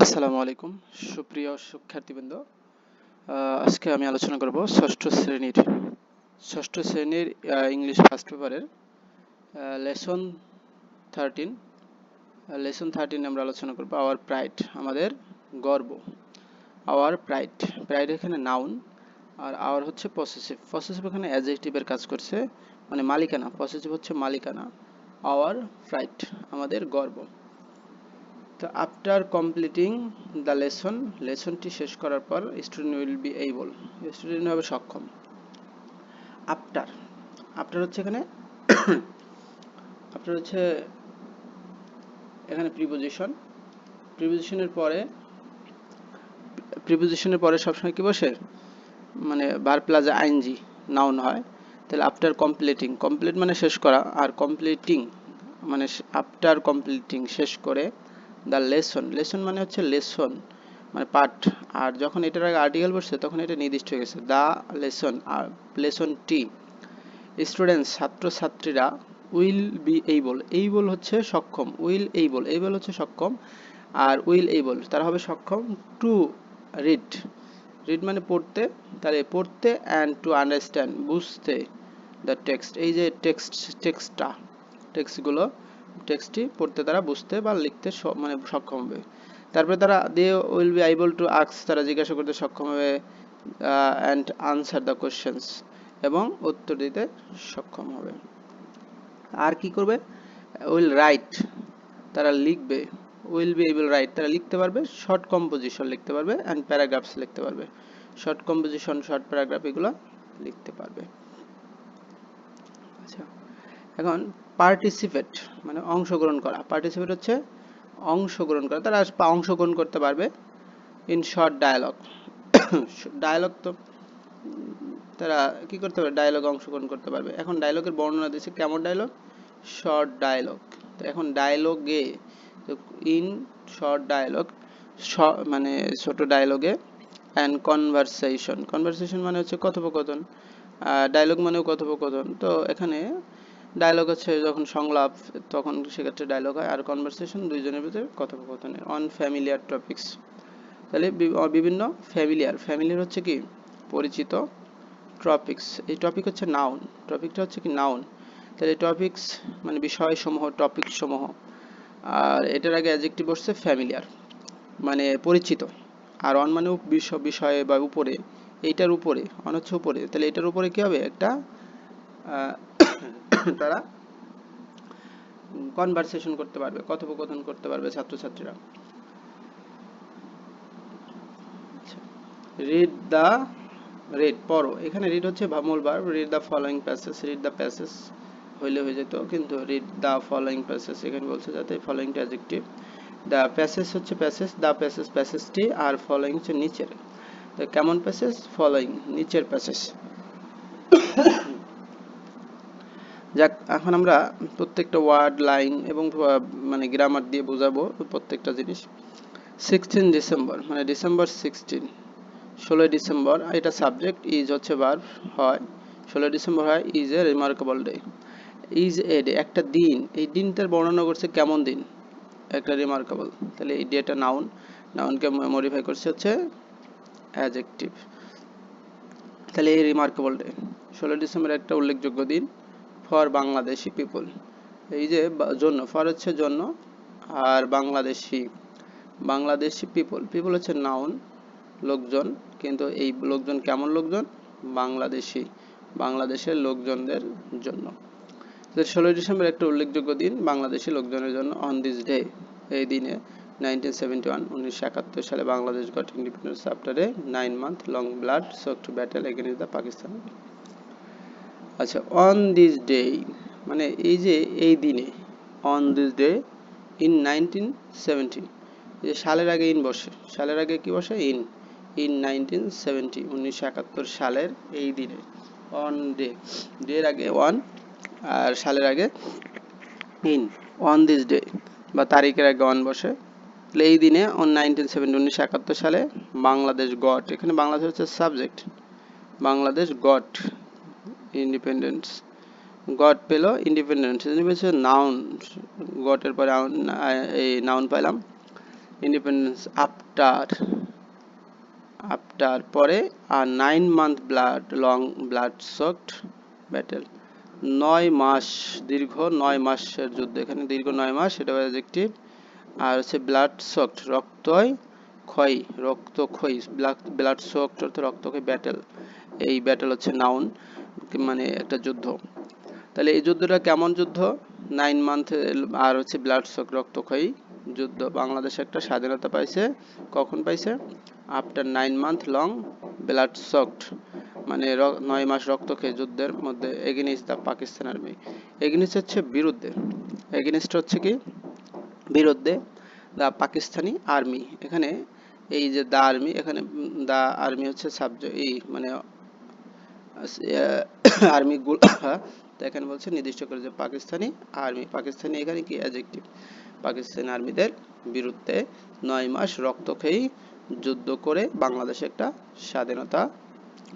আসসালামু আলাইকুম সুপ্রিয় শিক্ষার্থীবৃন্দ। আজকে আমি আলোচনা করব ষষ্ঠ শ্রেণীর ইংলিশ ফার্স্ট পেপারের লেসন 13। লেসন 13 আমরা আলোচনা করব আওয়ার প্রাইড, আমাদের গর্ব। আওয়ার প্রাইড, প্রাইড এখানে নাউন আর আওয়ার হচ্ছে পসেসিভ এখানে অ্যাডজেক্টিভের কাজ করছে, মানে মালিকানা। পসেসিভ হচ্ছে মালিকানা। আওয়ার প্রাইড, আমাদের গর্ব। তো আফটার কমপ্লিটিং দ্য লেসনটি শেষ করার পর student will be able, student হবে সক্ষম। আফটার হচ্ছে এখানে আফটার হচ্ছে এখানে প্রিপোজিশনের পরে সবসময় কি বসে, মানে ভার্ব প্লাস আইএনজি নাউন হয়। তাহলে আফটার কমপ্লিট মানে শেষ করা, আর কমপ্লিটিং মানে আফটার কমপ্লিটিং শেষ করে দ্য লেসন মানে হচ্ছে লেসন মানে পাঠ। আর যখন এটার আগে আর্টিকেল বসছে তখন এটা নির্দিষ্ট হয়ে গেছে দ্য লেসন। আর লেসনটি স্টুডেন্টস ছাত্রছাত্রীরা উইল বি এইবল হচ্ছে সক্ষম, এইবল হচ্ছে সক্ষম, আর উইল এইবল তারা হবে সক্ষম টু রিড মানে পড়তে, তাহলে পড়তে, অ্যান্ড টু আন্ডারস্ট্যান্ড বুঝতে দ্য টেক্সট। এই যে টেক্সটটি পড়তে, তারা বুঝতে বা লিখতে মানে সক্ষম হবে। তারপরে তারা they will be able to ask, তারা জিজ্ঞাসা করতে সক্ষম হবে, অ্যান্ড আনসার দ্য কোশ্চেন্স, এবং উত্তর দিতে সক্ষম হবে। আর কি করবে, উইল রাইট, তারা লিখবে, উইল বি এবল রাইট, তারা লিখতে পারবে, শর্ট কম্পোজিশন লিখতে পারবে, অ্যান্ড প্যারাগ্রাফস লিখতে পারবে। শর্ট কম্পোজিশন, শর্ট প্যারাগ্রাফ এগুলো লিখতে পারবে। আচ্ছা, এখন পার্টিসিপেট মানে অংশগ্রহণ করা। পার্টিসিপেট হচ্ছে অংশগ্রহণ করা, তারা অংশগ্রহণ করতে পারবে ইন শর্ট ডায়ালগ তো তারা কি করতে পারবে, ডায়ালগে অংশগ্রহণ করতে পারবে। এখন ডায়লগের বর্ণনা দিচ্ছে, কেমন ডায়লগ, শর্ট ডায়লগ। তো এখন ডায়লগে, ইন শর্ট ডায়লগ মানে ছোট ডায়লগে, অ্যান্ড কনভারসেশন মানে হচ্ছে কথোপকথন, ডায়লগ মানেও কথোপকথন। তো এখানে ডায়লগ হচ্ছে যখন সংলাপ, তখন সেক্ষেত্রে ডায়লগ হয়, আর কনভারসেশন দুইজনের ভিতরে কথোপকথনের অন ফ্যামিলিয়ার টপিকস। তাহলে বিভিন্ন ফ্যামিলিয়ার হচ্ছে কি পরিচিত, টপিকস এই টপিক হচ্ছে নাউন, টপিকটা হচ্ছে কি নাউন। তাহলে টপিকস মানে বিষয়সমূহ, টপিক সমূহ। আর এটার আগে অ্যাডজেক্টিভ বসছে ফ্যামিলিয়ার মানে পরিচিত, আর অন মানে বিষয়ে বা উপরে, এইটার উপরে, অন হচ্ছে উপরে, তাহলে এটার উপরে কি হবে, একটা তারা কনভারসেশন করতে পারবে, কথোপকথন করতে পারবে ছাত্রছাত্রীরা। রিড পড়ো, এখানে রিড হচ্ছে মূল verb. Read the following passage হইলে হয়ে যেত, কিন্তু রিড দ্য ফলোইং প্যাসেজ এখানে বলছে যাতে ফলোইংটা অ্যাডজেক্টিভ, দ্য প্যাসেজ হচ্ছে প্যাসেজটি, আর ফলোইং হচ্ছে নিচের। তো কেমন প্যাসেজ, ফলোইং নিচের প্যাসেজ। যাক, এখন আমরা প্রত্যেকটা ওয়ার্ড, লাইন এবং মানে গ্রামার দিয়ে বোঝাবো প্রত্যেকটা জিনিস। 16 ডিসেম্বর মানে ডিসেম্বর 16 ডিসেম্বর, এটা সাবজেক্ট, ইজ হচ্ছে ভার্ব, হয় 16 ডিসেম্বর হয় is a remarkable day. Is a day একটা দিন, এই দিনটার বর্ণনা করছে কেমন দিন, একটা রিমার্কেবল। তাহলে এই ডেটা নাউনকে মডিফাই করছে হচ্ছে অ্যাডজেক্টিভ। তাহলে এই রিমার্কেবল ডে 16 ডিসেম্বর একটা উল্লেখযোগ্য দিন ফর বাংলাদেশি পিপল। এই যে জন্য, ফর হচ্ছে জন্য, আর বাংলাদেশি পিপল হচ্ছে নাউন, লোকজন, কিন্তু এই লোকজন কেমন লোকজন, বাংলাদেশের লোকজনদের জন্য। 16 ডিসেম্বর একটা উল্লেখযোগ্য দিন বাংলাদেশি লোকজনের জন্য। অন দিস ডে এই দিনে 1971 সালে Bangladesh goat independence after a 9 month long blood soaked battle against the Pakistan. আচ্ছা, অন দিস ডে মানে এই যে এই দিনে, অন দিস ডে ইন 1970, এই সালের আগে ইন বসে, সালের আগে কি বসে, ইন 1971 সালের এই দিনে। অন ডে, ডের আগে ওয়ান আর সালের আগে ইন, অন দিস ডে বা তারিখের আগে অন বসে। তাহলে এই দিনে অন 1971 সালে বাংলাদেশ গট, এখানে বাংলাদেশ হচ্ছে subject, Bangladesh goat independence, goat পেল ইন্ডিপেন্ডেন্স, নাউন, গটের পরে এই নাউন পাইলাম, ইন্ডিপেন্ডেন্স আফটার পরে আর 9 month long blood soaked battle, 9 মাস দীর্ঘ 9 মাসের যুদ্ধ, এখানে দীর্ঘ 9 মাস এটা অ্যাডজেক্টিভ। আর হচ্ছে ব্লাড সোকড রক্তক্ষয়ী ব্লাড সোকড অর্থ রক্তক্ষয়ী ব্যাটেল, এই ব্যাটেল হচ্ছে নাউন, মানে একটা যুদ্ধ। তাহলে এই যুদ্ধটা কেমন যুদ্ধ? 9 month আর হচ্ছে ব্লাড সোকড রক্তক্ষয়ী যুদ্ধ। বাংলাদেশ একটা স্বাধীনতা পাইছে, কখন পাইছে? After 9 month long blood soaked, মানে 9 মাস রক্তক্ষয়ী যুদ্ধের মধ্যে। Against the Pakistan army, against হচ্ছে বিরুদ্ধে, এগেনিস্ট হচ্ছে কি বিরুদ্ধে, দ্য পাকিস্তানি আর্মি। এখানে এই যে দা আর্মি, এখানে দা আর্মি হচ্ছে সাবজেক্ট, এই মানে আর্মি গুলো এখানে বলছে নির্দিষ্ট করে যে পাকিস্তানি আর্মি, পাকিস্তানি এখানে কি অ্যাডজেক্টিভ, পাকিস্তানি আর্মিদের বিরুদ্ধে 9 মাস রক্তক্ষয়ী যুদ্ধ করে বাংলাদেশ একটা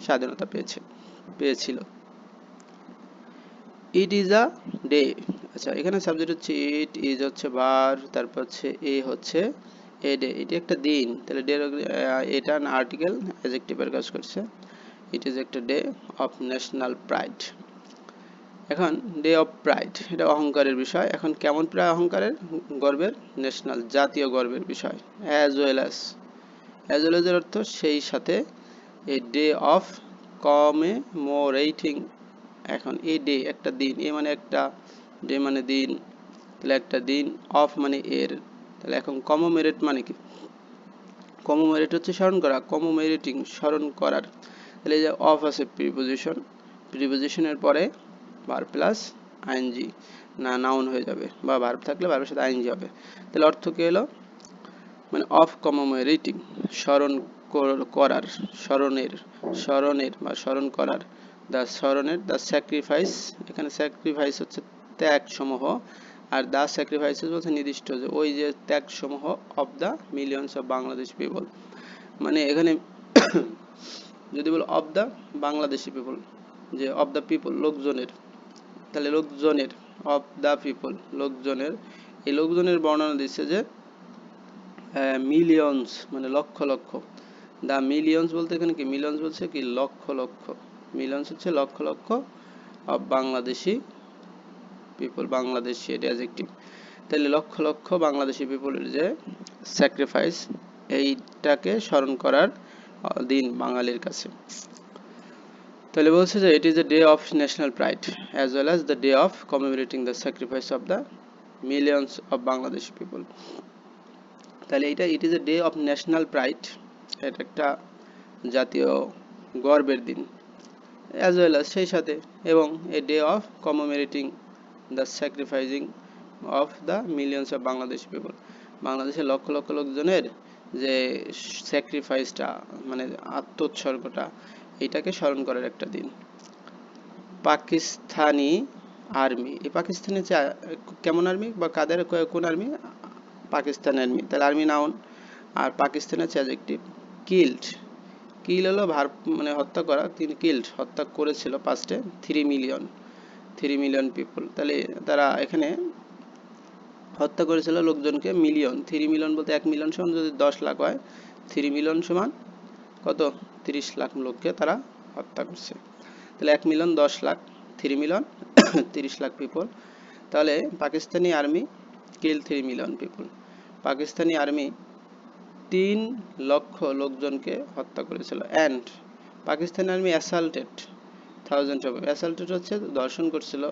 স্বাধীনতা পেয়েছিল। ইট ইজ আ ডে, আচ্ছা এখানে সাবজেক্ট হচ্ছে ইট, ইজ হচ্ছে ভার্ব, তারপর হচ্ছে এ হচ্ছে এ ডে, এটি একটা দিন, তাহলে ডে এটা আর্টিকেল অ্যাডজেক্টিভের কাজ করছে। ইট ইজ একটা ডে অফ ন্যাশনাল প্রাইড। এখন ডে অফ প্রাইড এটা অহংকারের বিষয়, এখন কেমন প্রায় অহংকারের, গর্বের, ন্যাশনাল জাতীয় গর্বের বিষয়। অ্যাজ ওয়েল অ্যাজ এর অর্থ সেই সাথে, এ ডে অফ কমেমোরেটিং, এখন এ ডে একটা দিন, এ মানে একটা, ডে মানে দিন, তাহলে একটা দিন, অফ মানে এর, তাহলে এখন কমেমোরেট মানে কি, কমেমোরেট হচ্ছে স্মরণ করা, কমেমোরেটিং স্মরণ করার, তাহলে এই যে অফ আছে প্রিপোজিশনের পরে ভার্ব প্লাস আইএনজি, না নাউন হয়ে যাবে, বা ভার্ব থাকলে ভার্বের সাথে আইএনজি হবে। তাহলে অর্থ কি হলো, মানে অফ কমেমোরেটিং স্মরণ করার, স্মরণের বা স্মরণ করার, দ্য স্যাক্রিফাইস, এখানে স্যাক্রিফাইস হচ্ছে ত্যাগ সমূহ, আর দ্য স্যাক্রিফাইসেস বলছে নির্দিষ্ট, যে ওই যে ত্যাগ সমূহ of the millions of Bangladesh people, মানে এখানে যদি বলো অফ দ্য বাংলাদেশি পিপল, যে অফ দ্য পিপল লোকজনের, তাহলে লোকজনের, অফ দ্য পিপল লোকজনের, এই লোকজনের বর্ণনা দিচ্ছে যে মিলিয়নস মানে লক্ষ লক্ষ, দ্য মিলিয়নস বলতে এখানে কি, মিলিয়নস বলছে কি লক্ষ লক্ষ, মিলিয়নস হচ্ছে লক্ষ লক্ষ অফ বাংলাদেশি পিপল, বাংলাদেশি এটা অ্যাডজেক্টিভ, তাহলে লক্ষ লক্ষ বাংলাদেশি পিপলের যে স্যাক্রিফাইস, এইটাকে স্মরণ করার দিন বাঙালির কাছে। তাহলে বলছে যে it is a day of national pride as well as the day of commemorating the sacrifice of the millions of Bangladeshi people. তাহলে এটা it is a day of national pride, এটা একটা জাতীয় গর্বের দিন, অ্যাজ ওয়েল অ্যাজ সেই সাথে, এবং a day of commemorating the sacrificing of the millions of Bangladesh people, বাংলাদেশের লক্ষ লক্ষ লোকজনের যে স্যাক্রিফাইসটা মানে আত্মোৎসর্গটা, এটাকে স্মরণ করার একটা দিন। পাকিস্তানি আর্মি, এই পাকিস্তানি কেমন আর্মি বা কাদের, কোন আর্মি, পাকিস্তান আর্মি, তাহলে আর্মি নাউন, আর পাকিস্তানের হচ্ছে অ্যাডজেক্টিভ। কিল্ড, কিল হলো ভার্ব মানে হত্যা করা, তিনি কিল্ড হত্যা করেছিল পাস্টে 3 মিলিয়ন পিপল, তাহলে তারা এখানে হত্যা করেছিল লোকজনকে, মিলিয়ন, 3 মিলিয়ন বলতে 1 মিলিয়ন সমান যদি 10 লাখ হয়, 3 মিলিয়ন সমান কত, 30 লাখ লোককে তারা হত্যা করছে, তাহলে 1 million 10 lakh, 3 million 30 lakh people, তাহলে পাকিস্তানি আর্মি কিল 3 মিলিয়ন পিপল, পাকিস্তানি আর্মি 3 লক্ষ লোকজনকে হত্যা করেছিল। And Pakistani army অ্যাসাল্টেড thousand of, অ্যাসাল্টেড হচ্ছে দর্শন করছিল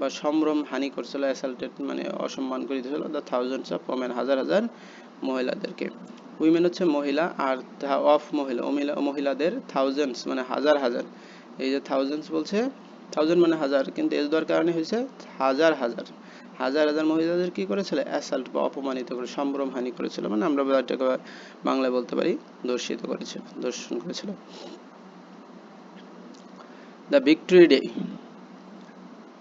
বা সম্ভ্রম হানি করছিল, অ্যাসাল্টেড মানে অসম্মান করে দিয়েছিল, দ্য থাউজেন্ডস অফ ওমেন হাজার হাজার মহিলাদেরকে, উইমেন হচ্ছে মহিলা, আর অফ মহিলাদের, থাউজেন্ডস মানে হাজার হাজার, এই যে থাউজেন্ডস বলছে, থাউজেন্ড মানে হাজার, কিন্তু এস দেওয়ার কারণে হয়েছে হাজার হাজার, হাজার হাজার মহিলাদের কি করেছিল, অ্যাসাল্ট বা অপমানিত করে সম্ভ্রম হানি করেছিল, মানে আমরা এটাকে বাংলায় বলতে পারি দর্শন করেছিল। দ্য ভিক্টোরি ডে,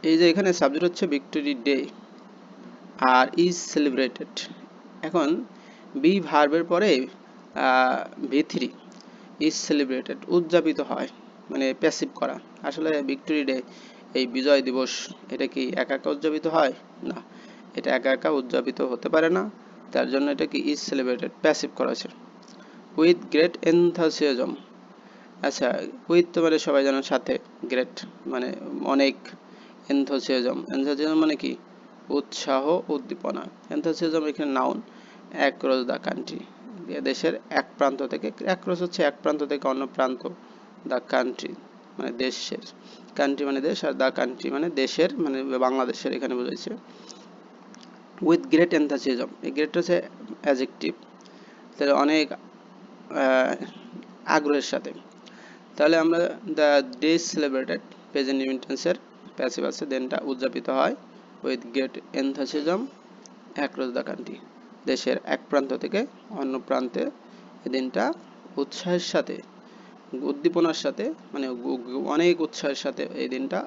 এই যে এখানে সাবজেক্ট হচ্ছে ভিক্টোরি ডে, আর ইজ সেলিব্রেটেড, এখন বি ভার্বের পরে V3 ইজ সেলিব্রেটেড উদযাপিত হয়, মানে প্যাসিভ করা, আসলে ভিক্টোরি ডে এই বিজয় দিবস এটা কি একা একা উদযাপিত হয় না, এটা একা একা উদযাপিত হতে পারে না, তার জন্য এটা কি ইজ সেলিব্রেটেড প্যাসিভ করা আছে। উইথ গ্রেট এনথাসিয়াজম, আচ্ছা উইথ তো মানে সবাই জানেন সাথে, গ্রেট মানে অনেক, এনথাসিয়াজম মানে কি উৎসাহ উদ্দীপনা। এনথাসিয়াজম এখানে নাউন, অ্যাক্রস দ্য কান্ট্রি, দেশের এক প্রান্ত থেকে, অ্যাক্রস হচ্ছে এক প্রান্ত থেকে অন্য প্রান্ত, দ্য কান্ট্রি মানে দেশের, কান্ট্রি মানে দেশ, আর দ্য কান্ট্রি মানে দেশের মানে বাংলাদেশের এখানে বোঝাইছে। উইথ গ্রেট এনথাসিয়াজম, এই গ্রেট হচ্ছে অ্যাডজেক্টিভ, তাহলে অনেক আগ্রহের সাথে। তাহলে আমরা দ্য ডে সেলিব্রেটেড প্রেজেন্ট ইন্টেন্সের প্যাসিভ আছে, দেনটা উদযাপিত হয় with great enthusiasm across the country, দেশের এক প্রান্ত থেকে অন্য প্রান্তে এই দিনটা উৎসাহের সাথে উদ্দীপনার সাথে মানে অনেক উৎসাহের সাথে এই দিনটা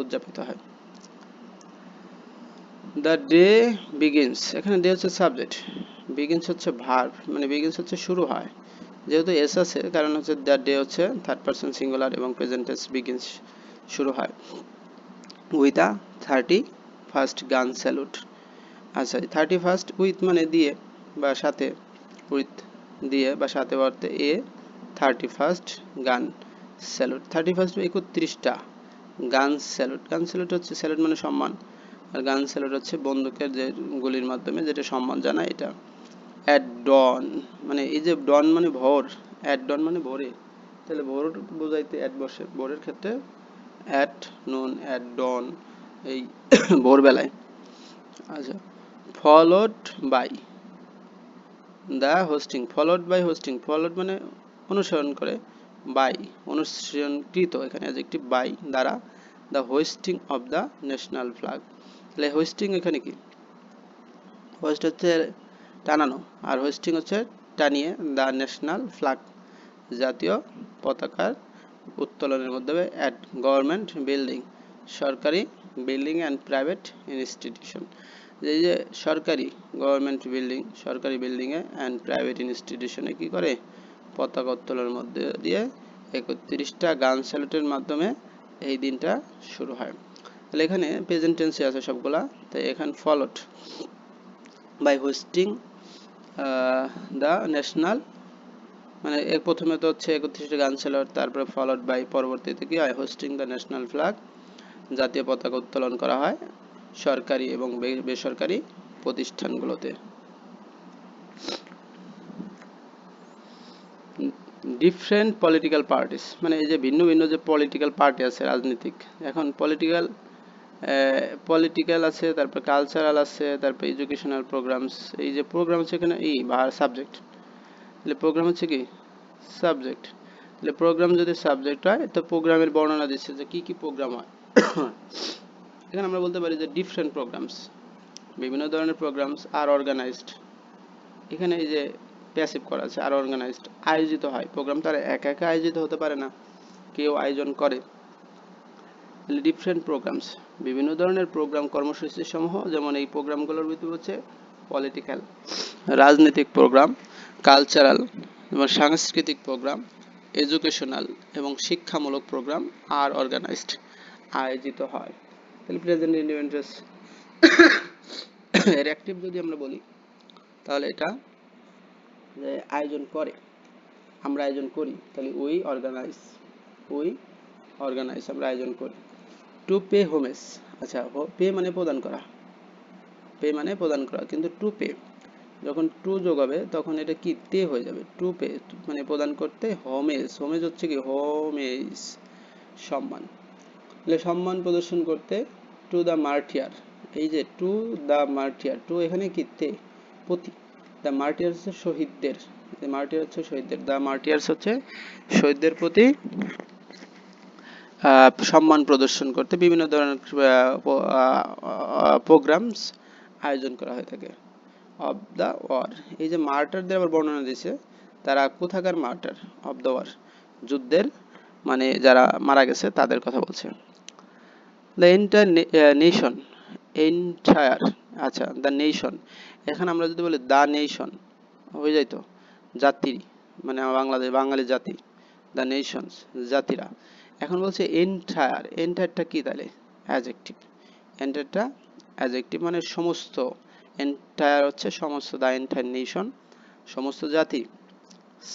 উদযাপিত হয়। দ্য ডে বিগিনস, এখানে ডে হচ্ছে সাবজেক্ট, বিগিনস হচ্ছে ভার্ব, মানে বিগিনস হচ্ছে শুরু হয়, যেহেতু এস আছে কারণ হচ্ছে দ্য ডে হচ্ছে থার্ড পারসন সিঙ্গুলার এবং প্রেজেন্ট টেন্স বিগিনস শুরু হয় উইথ আ 31st গান স্যালুট। আচ্ছা 31st উইথ মানে দিয়ে বা সাথে, উইথ দিয়ে বা সাথে অর্থে এ 31st গান স্যালুট, 31st 31টা গান স্যালুট, গান স্যালুট হচ্ছে স্যালুট মানে সম্মান, আর গান স্যালুট হচ্ছে বন্দুকের যে গুলির মাধ্যমে যেটা সম্মান জানায় এটা। অ্যাট ডন মানে এই যে ডন মানে ভোর, অ্যাট ডন মানে ভোরে, তাহলে ভোর বোঝাইতে অ্যাট বসে, ভোরের ক্ষেত্রে অ্যাট নুন, অ্যাট ডন এই ভোরবেলায়। আচ্ছা followed by the hoisting, followed by hoisting, followed মানে অনুসরণ করে, বাই অনুসরণকৃত, এখানে অ্যাডজেক্টিভ বাই দ্বারা, the hoisting of the national flag, তাহলে হোস্টিং এখানে কি, হোস্ট হচ্ছে টানানো আর হোস্টিং হচ্ছে টানিয়ে, দ্য ন্যাশনাল ফ্ল্যাগ জাতীয় পতাকার উত্তোলনের মাধ্যমে অ্যাট গভর্নমেন্ট বিল্ডিং, সরকারি বিল্ডিং অ্যান্ড প্রাইভেট ইনস্টিটিউশন, এই যে সরকারি গভর্নমেন্ট বিল্ডিং, সরকারি বিল্ডিংয়ে অ্যান্ড প্রাইভেট ইনস্টিটিউশনে কি করে পতাকা উত্তোলনের মধ্যে দিয়ে 31টা গান স্যালুটের মাধ্যমে এই দিনটা শুরু হয়। তাহলে এখানে প্রেজেন্ট টেন্সে আছে সবগুলা, তাই এখানে followed by hoisting the national, মানে এর প্রথমে তো হচ্ছে 31টা গান স্যালুট, তারপরে ফলোড বাই পরবর্তীতে কি হয় হোস্টিং দ্য ন্যাশনাল ফ্ল্যাগ, জাতীয় পতাকা উত্তোলন করা হয় সরকারি এবং বেসরকারি প্রতিষ্ঠানগুলোতে। ডিফারেন্ট পলিটিক্যাল পার্টিস মানে এই যে ভিন্ন ভিন্ন যে পলিটিক্যাল পার্টি আছে রাজনৈতিক, এখন পলিটিক্যাল আছে, তারপর কালচারাল আছে, তারপর এডুকেশনাল প্রোগ্রামস, এই যে প্রোগ্রাম হচ্ছে এখানে সাবজেক্ট, তাহলে প্রোগ্রাম হচ্ছে কি সাবজেক্ট, তাহলে প্রোগ্রাম যদি সাবজেক্ট হয় তো প্রোগ্রামের বর্ণনা দিচ্ছে যে কি কি প্রোগ্রাম হয়। এখানে আমরা বলতে পারি যে ডিফারেন্ট প্রোগ্রামস, বিভিন্ন ধরনের প্রোগ্রামস আর অর্গানাইজড, এখানে এই যে প্যাসিভ করা আছে, আর অর্গানাইজড আয়োজিত হয়, প্রোগ্রাম তো আর একা একা আয়োজিত হতে পারে না, কেউ আয়োজন করে। ডিফারেন্ট প্রোগ্রামস বিভিন্ন ধরনের প্রোগ্রাম কর্মসূচি সমূহ, যেমন এই প্রোগ্রামগুলোর ভিতরে হচ্ছে পলিটিক্যাল রাজনৈতিক প্রোগ্রাম, কালচারাল এবং সাংস্কৃতিক প্রোগ্রাম, এডুকেশনাল এবং শিক্ষামূলক প্রোগ্রাম আর অর্গানাইজড আয়োজিত হয়। তাহলে প্রেজেন্ট ইন্ডিপেন্ডেন্স এর অ্যাক্টিভ যদি আমরা বলি তাহলে এটা যে আয়োজন করে, আমরা আয়োজন করি, তাহলে উই অর্গানাইজ আমরা আয়োজন করি। টু পে হোমেজ, আচ্ছা পে মানে প্রদান করা, পে মানে প্রদান করা, কিন্তু টু পে যখন টু যোগ হবে তখন এটা কি তে হয়ে যাবে, টু পে মানে প্রদান করতে, হোমেজ হচ্ছে কি হোমেজ সম্মান, তাহলে সম্মান প্রদর্শন করতে টু দ্য মার্টিয়ার, এই যে টু দ্য মার্টিয়ার, টু এখানে কি তে প্রতি, দ্য মার্টিয়ার হচ্ছে শহীদদের, মার্টিয়ার হচ্ছে শহীদদের, দ্য মার্টিয়ার্স হচ্ছে শহীদদের প্রতি সম্মান প্রদর্শন করতে বিভিন্ন ধরনের প্রোগ্রামস আয়োজন করা হয়ে থাকে। অফ দ্য ওয়ার, এই যে মার্টারদের আবার বর্ণনা দিয়েছে, তারা কোথাকার মার্টার, অফ দ্য ওয়ার যুদ্ধের মানে যারা মারা গেছে তাদের কথা বলছে। দ্য এন্টায়ার নেশন, এন্টায়ার, আচ্ছা দ্য নেশন, এখানে আমরা যদি বলি দ্য নেশন হয়ে যায় তো জাতি মানে বাংলাদেশ বাঙালি জাতি, দ্য নেশনস জাতিরা, এখন বলছে এন্টায়ারটা কি তাহলে অ্যাডজেক্টিভ, এন্টায়ারটা অ্যাডজেক্টিভ মানে সমস্ত, এন্টায়ার হচ্ছে সমস্ত, দা এন্টায়ার নেশন সমস্ত জাতি।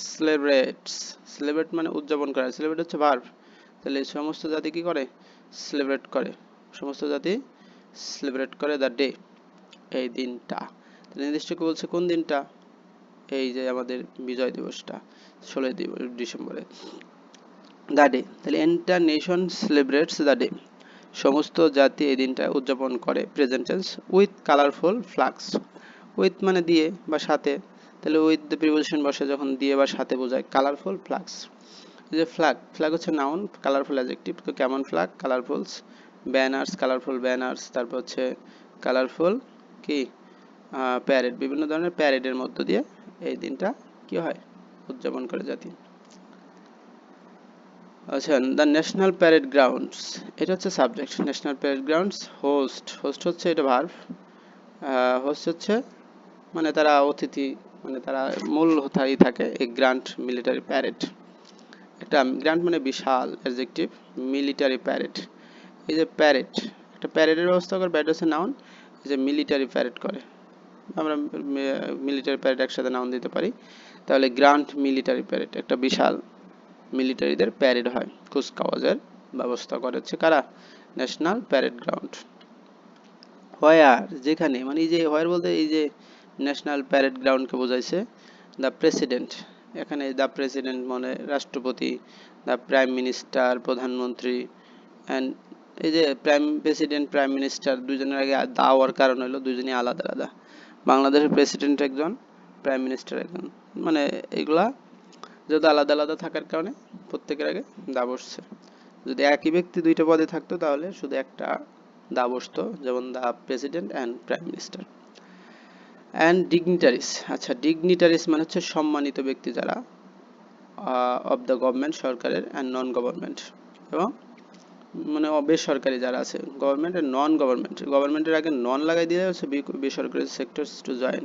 সেলিব্রেটস, সেলিব্রেট মানে উদযাপন করা, সেলিব্রেট হচ্ছে ভার্ব, তাহলে সমস্ত জাতি কি করে, সেলিব্রেট করে, সমস্ত জাতি সেলিব্রেট করে দ্য ডে, এই দিনটা। তাহলে নির্দিষ্ট করে বলছে কোন দিনটা, এই যে আমাদের বিজয় দিবসটা 16 ডিসেম্বরে, দ্য ডে। তাহলে enter nation celebrates the day, সমস্ত জাতি এই দিনটা উদযাপন করে, present tense, with colourful flags. With মানে দিয়ে বা সাথে, তাহলে উইথ দ্য প্রিপোজিশন বসে যখন দিয়ে বা সাথে বোঝায়, কালারফুল ফ্ল্যাগস। এই যে ফ্ল্যাগ, ফ্ল্যাগ হচ্ছে নাউন, কালারফুল অ্যাডজেক্টিভ, তো কেমন ফ্ল্যাগ, কালারফুলস, ব্যানার্স, কালারফুল ব্যানার্স, তারপর হচ্ছে কালারফুল কি প্যারেড, বিভিন্ন ধরনের প্যারেডের মধ্য দিয়ে এই দিনটা কি হয়, উদযাপন করে জাতি। আচ্ছা, দ্য ন্যাশনাল প্যারেড গ্রাউন্ডস, এটা হচ্ছে subject, national parade grounds. Host, host হচ্ছে এটা ভার্ব, হোস্ট হচ্ছে মানে তারা অতিথি, মানে তারা মূল হতাই থাকে এই গ্র্যান্ড মিলিটারি প্যারেড। একটা গ্র্যান্ড মানে বিশাল অ্যাডজেক্টিভ, মিলিটারি প্যারেড, এই যে প্যারেড, একটা প্যারেডের ব্যবস্থা করে, প্যারেড হচ্ছে নাউন, এই যে মিলিটারি প্যারেড করে, আমরা মিলিটারি প্যারেড একসাথে নাউন দিতে পারি, তাহলে গ্র্যান্ড মিলিটারি প্যারেড, একটা বিশাল মিলিটারিদের প্যারেড হয়, কুচকাওয়াজের ব্যবস্থা করেছে কারা, ন্যাশনাল প্যারেড গ্রাউন্ড। হোয়ার, যেখানে, মানে এই যে হোয়ার বলতে এই যে ন্যাশনাল প্যারেড গ্রাউন্ডকে বোঝাইছে, দ্য প্রেসিডেন্ট, এখানে দ্য প্রেসিডেন্ট মানে রাষ্ট্রপতি, দ্য প্রাইম মিনিস্টার প্রধানমন্ত্রী, অ্যান্ড এই যে প্রেসিডেন্ট প্রাইম মিনিস্টার দুইজনের আগে দা হওয়ার কারণ হলো দুইজনই আলাদা আলাদা, বাংলাদেশের প্রেসিডেন্ট একজন, প্রাইম মিনিস্টার একজন, মানে এগুলা যেহেতু আলাদা আলাদা থাকার কারণে প্রত্যেকের আগে দা বসছে। যদি একই ব্যক্তি দুইটা পদে থাকতো তাহলে শুধু একটা দা বসতো, যেমন the president and prime minister. And dignitaries, আচ্ছা ডিগনিটারিস মানে হচ্ছে সম্মানিত ব্যক্তি যারা, অফ দ্য গভর্নমেন্ট সরকারের, অ্যান্ড নন গভর্নমেন্ট এবং মানে বেসরকারি যারা আছে, গভর্নমেন্ট আর নন গভর্নমেন্ট, গভর্নমেন্টের আগে নন লাগাই দিয়ে হচ্ছে বেসরকারি সেক্টরস টু জয়েন,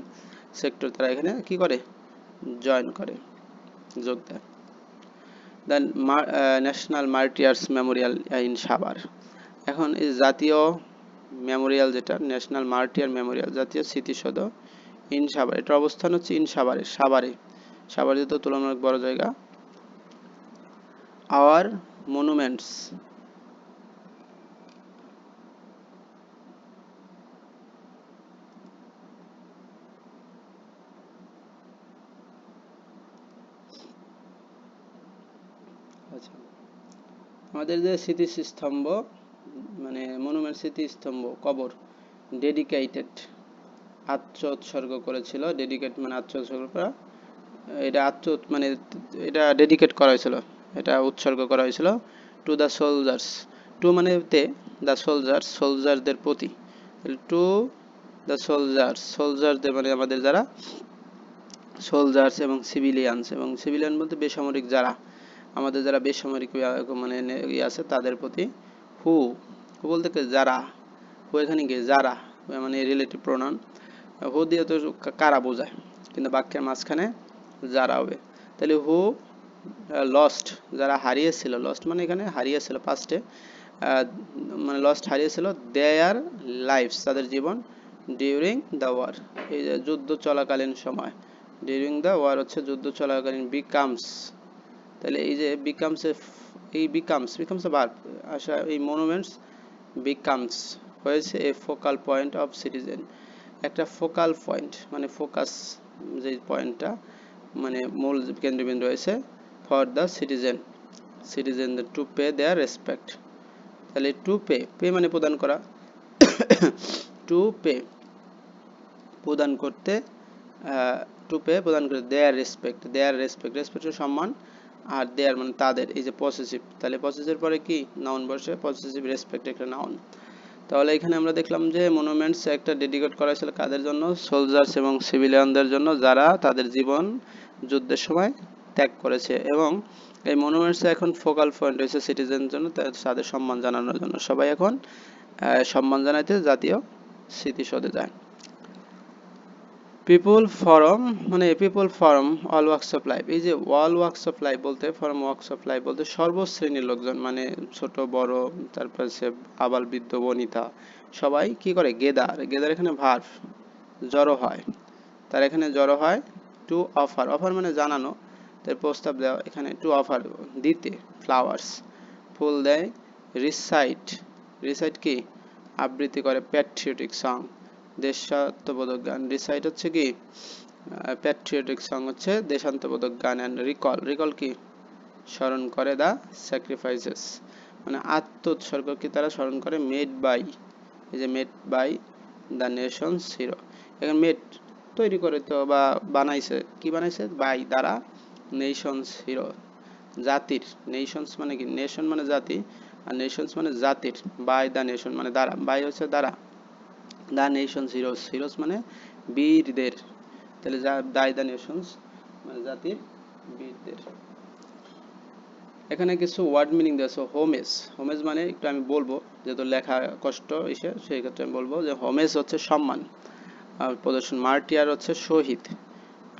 সেক্টর তারা এখানে কি করে, জয়েন করে, যোগ দেয়। Then national martyrs memorial in Savar, এখন এই জাতীয় মেমোরিয়াল যেটা ন্যাশনাল মার্টিয়ার মেমোরিয়াল, জাতীয় স্মৃতিসৌধ ইন সাভার, এটার অবস্থান হচ্ছে ইন সাভারে, সাভারে, সাভার যেহেতু তুলনামূলক বড় জায়গা। আওয়ার মনুমেন্টস, আচ্ছা আমাদের যে স্মৃতিস্তম্ভ মানে মনুমেন্ট, স্মৃতিস্তম্ভ, কবর, ডেডিকেটেড উৎসর্গ করেছিল, ডেডিকেট মানে উৎসর্গ করা, এটা মানে এটা ডেডিকেট করা হয়েছিল, এটা উৎসর্গ করা হয়েছিল টু দ্য সোলজার্স, টু মানে তে, দ্য সোলজার্স সোলজারদের প্রতি, টু দ্য সোলজার্স সোলজারদের মানে আমাদের যারা সোলজার্স, এবং সিভিলিয়ানস, এবং সিভিলিয়ান বলতে বেসামরিক যারা, আমাদের যারা বেসামরিক মানে আছে তাদের প্রতি, হু, হু বলতে যারা, হু এখানে কি যারা মানে রিলেটিভ প্রোনাউন, হু দিয়ে তো কারা বোঝায়, কিন্তু বাক্যের মাঝখানে যারা হবে, তাহলে হু লস্ট, যারা হারিয়েছিল, লস্ট মানে এখানে হারিয়েছিল পাস্টে, মানে লস্ট হারিয়েছিল, দেয়ার লাইফস তাদের জীবন, ডিউরিং দ্য ওয়ার, এই যে যুদ্ধ চলাকালীন সময়, ডিউরিং দ্য ওয়ার হচ্ছে যুদ্ধ চলাকালীন, বিকামস, তাহলে এই যে বিকামস, এই বিকামস, বিকামস ভার্ব, আচ্ছা এই মনুমেন্টস বিকামস হয়েছে a focal point of citizen, একটা ফোকাল পয়েন্ট মানে ফোকাস, যে পয়েন্টটা মানে মূল কেন্দ্রবিন্দু রয়েছে, ফর দ্য সিটিজেন, সিটিজেনদের টু পে দেয়ার রেসপেক্ট, তাহলে টু পে, পে মানে প্রদান করা, টু পে প্রদান করতে, টু পে প্রদান করে, দেয়ার রেসপেক্ট, দেয়ার রেসপেক্ট, রেসপেক্ট সম্মান, আর দেয়ার মানে তাদের, এই যে পসেসিভ, তাহলে পসেসিভ পরে কি নাউন বসে, পসেসিভ রেসপেক্ট একটা নাউন। তাহলে এখানে আমরা দেখলাম যে মনুমেন্টস একটা ডেডিকেট করা হয়েছিল কাদের জন্য, সোলজার্স এবং সিভিলিয়ানদের জন্য যারা তাদের জীবন যুদ্ধের সময় ত্যাগ করেছে, এবং এই মনুমেন্টস এখন ফোকাল পয়েন্ট হয়েছে সিটিজেনের জন্য, তাদের সম্মান জানানোর জন্য সবাই এখন সম্মান জানাইতে জাতীয় স্মৃতিসৌধে যায়। পিপল ফরম মানে people form all works of life, এই যে অল ওয়ার্কস অফ লাইফ বলতে, ফরম ওয়ার্কস অফ লাইফ বলতে সর্বশ্রেণীর লোকজন, মানে ছোট বড়, তারপর সে আবাল বৃদ্ধ বনিতা সবাই কি করে, গেদার, গেদার এখানে ভার্ব, জড়ো হয়, তার এখানে জড়ো হয় টু অফার, অফার মানে জানানো, তার প্রস্তাব দেওয়া, এখানে টু অফার দিতে, ফ্লাওয়ার্স ফুল দেয়, রিসাইট, রিসাইট কি আবৃত্তি করে, প্যাট্রিয়টিক সং দেশাত্মবোধক গান, রিসাইট হচ্ছে কি প্যাট্রিয়টিক সং হচ্ছে দেশাত্মবোধক গান, অ্যান্ড রিকল, রিকল কি স্মরণ করে, দা স্যাক্রিফাইসেস মানে আত্ম উৎসর্গ কি তারা স্মরণ করে, মেড বাই, এই যে made by the nation's hero, এখানে মেড তৈরি করে তো বা বানাইছে, কি বানাইছে বাই দ্বারা, নেশনস হিরো জাতির, নেশনস মানে কি নেশন মানে জাতি, আর নেশনস মানে জাতির, বাই দ্য নেশন মানে দ্বারা, বাই হচ্ছে দ্বারা, দ্য নেশনস হিরোস, হিরোস মানে বীরদের, তাহলে বাই দ্য নেশনস মানে জাতির বীরদের। এখানে কিছু ওয়ার্ড মিনিং দেওয়া, হোমেজ, হোমেজ মানে একটু আমি বলবো যেহেতু লেখা কষ্ট এসে, সেই ক্ষেত্রে আমি বলবো যে হোমেজ হচ্ছে সম্মান আর প্রদর্শন, মার্টিয়ার হচ্ছে শহীদ,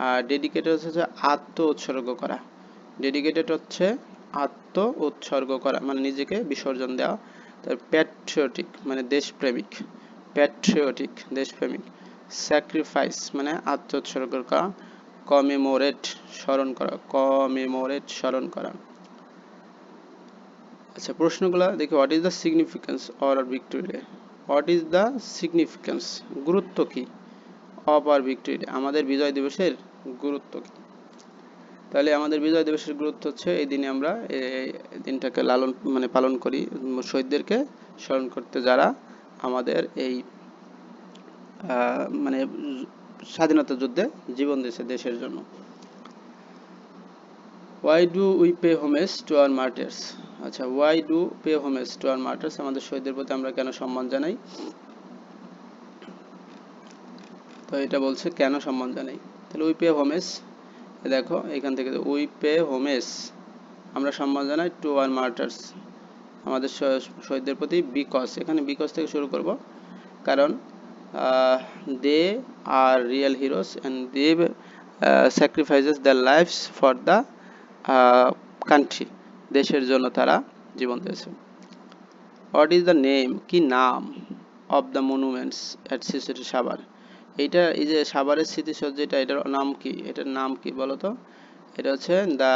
আর ডেডিকেটেড হচ্ছে আত্ম উৎসর্গ করা, ডেডিকেটেড হচ্ছে আত্ম উৎসর্গ করা মানে নিজেকে বিসর্জন দেওয়া, তার প্যাট্রিয়টিক মানে দেশপ্রেমিক, প্যাট্রিয়টিক দেশপ্রেমিক, স্যাক্রিফাইস মানে আত্ম উৎসর্গ করা, কমেমোরেট স্মরণ করা, কমেমোরেট স্মরণ করা। আচ্ছা প্রশ্নগুলো দেখি, what is the significance or victory day, what is the significance গুরুত্ব কি, অফ আর ভিক্টোরি ডে আমাদের বিজয় দিবসের গুরুত্ব কি, তাহলে আমাদের বিজয় দিবসের গুরুত্ব হচ্ছে এই দিনে আমরা এই দিনটাকে লালন মানে পালন করি শহীদদেরকে স্মরণ করতে, যারা আমাদের এই মানে স্বাধীনতা যুদ্ধে জীবন দিয়েছে দেশের জন্য। Why do we pay homage to our martyrs? আচ্ছা why do pay homage to our martyrs, আমাদের শহীদদের প্রতি আমরা কেন সম্মান জানাই, তো এটা বলছে কেন সম্মান জানাই, তাহলে we pay homage, দেখো এখান থেকে we pay homage আমরা সম্মান জানাই to our martyrs আমাদের শহীদদের প্রতি, বিকজ এখানে বিকজ থেকে শুরু করব, কারণ they are real heroes and they sacrifices their lives for the country দেশের জন্য তারা জীবন দিয়েছে। হোয়াট ইজ দ্য নেম কি নাম of the monuments at সিসিটি Savar, এইটা এই যে সাভারের স্মৃতিসৌধটা এটার নাম কি, এটার নাম কি বলো তো, এটা হচ্ছে the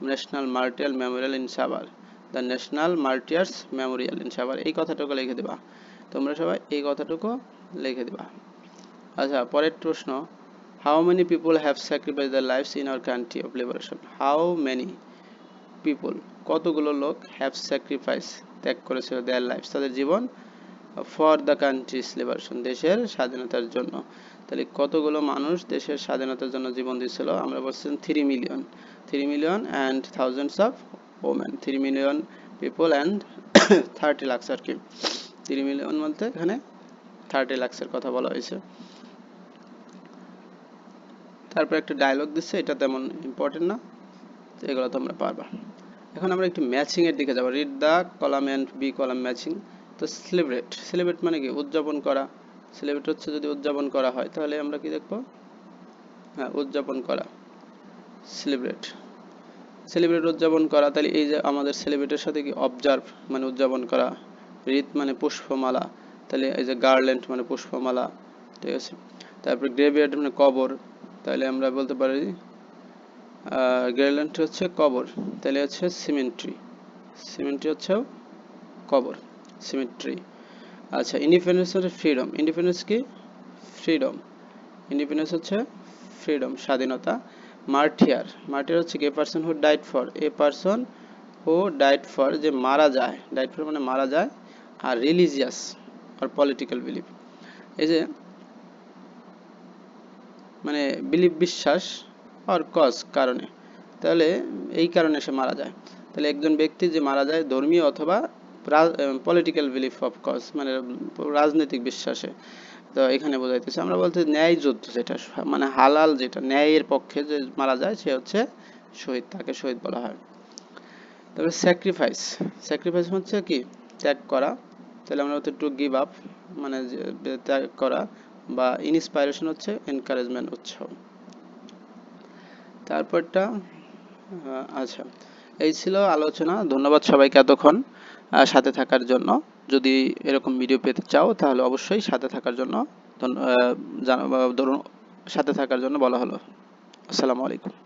national মার্টিয়ার Memorial in Savar, the national martyrs memorial in Savar, এই কথাটুকু লিখে দেবা তোমরা সবাই, এই কথাটুকু লিখে দেবা। আচ্ছা পরের প্রশ্ন, how many people have sacrificed their lives in our country of liberation, how many people কতগুলো লোক হ্যাভ স্যাক্রিফাইস ত্যাগ করেছিল দেয়ার লাইফস তাদের জীবন, ফর দ্য কান্ট্রিজ লিবারেশন দেশের স্বাধীনতার জন্য, তাহলে কতগুলো মানুষ দেশের স্বাধীনতার জন্য জীবন দিয়েছিল, আমরা বলছিলাম 3 million, 3 million and thousands of women, 3 million people and 30 lakh আর কি, 3 মিলিয়ন বলতে এখানে 30 লাখের কথা বলা হয়েছে। তারপর একটা ডায়লগ দিচ্ছে, এটা তেমন ইম্পর্টেন্ট না, এগুলো তোমরা পারবা। এখন আমরা একটু ম্যাচিং এর দিকে যাব, read the column and B column matching. তো সেলিব্রেট, সেলিব্রেট মানে কি উদযাপন করা, সেলিব্রেট হচ্ছে যদি উদযাপন করা হয় তাহলে আমরা কি দেখব, হ্যাঁ উদযাপন করা, সেলিব্রেট, সেলিব্রেট উদযাপন করা, তাহলে এই যে আমাদের সেলিব্রেটের সাথে কি অবজার্ভ মানে উদযাপন করা, রিড মানে পুষ্পমালা, তাহলে এই যে গার্ল্যান্ড মানে পুষ্পমালা, ঠিক আছে। তারপর গ্রেভিয়ার্ড মানে কবর, তাহলে আমরা বলতে পারি গার্ল্যান্ড হচ্ছে কবর, তাহলে হচ্ছে সিমেন্ট্রি, সিমেন্ট্রি হচ্ছে কবর, সিমেট্রি। আচ্ছা ইন্ডিপেন্ডেন্স হচ্ছে ফ্রিডম, ইন্ডিপেন্ডেন্স কি ফ্রিডম, ইন্ডিপেন্ডেন্স হচ্ছে ফ্রিডম স্বাধীনতা। মার্টিয়ার, মার্টিয়ার হচ্ছে কি a person who died for, a person who died for যে মারা যায়, ডাইড ফর মানে মারা যায়, আর রিলিজিয়াস আর পলিটিক্যাল বিলিফ, এই যে মানে বিলিফ বিশ্বাস আর কজ কারণে, তাহলে এই কারণে সে মারা যায়, তাহলে একজন ব্যক্তি যে মারা যায় ধর্মীয় অথবা পলিটিক্যাল বিলিফ অফ কজ মানে রাজনৈতিক বিশ্বাসে, তো এখানে বোঝাইতেছে আমরা বলতে ন্যায় যুদ্ধ যেটা মানে হালাল যেটা ন্যায়ের পক্ষে যে মারা যায় সে হচ্ছে শহীদ, তাকে শহীদ বলা হয়। তারপরে স্যাক্রিফাইস, স্যাক্রিফাইস হচ্ছে কি ত্যাগ করা, তাহলে আমরা বলতে টু গিভ আপ মানে ত্যাগ করা, বা ইন্সপাইরেশন হচ্ছে এনকারেজমেন্ট উৎসাহ। তারপরটা আচ্ছা এই ছিল আলোচনা, ধন্যবাদ সবাইকে এতক্ষণ সাথে থাকার জন্য। যদি এরকম ভিডিও পেতে চাও তাহলে অবশ্যই সাথে থাকার জন্য ধরুন সাথে থাকার জন্য বলা হলো। আসসালামু আলাইকুম।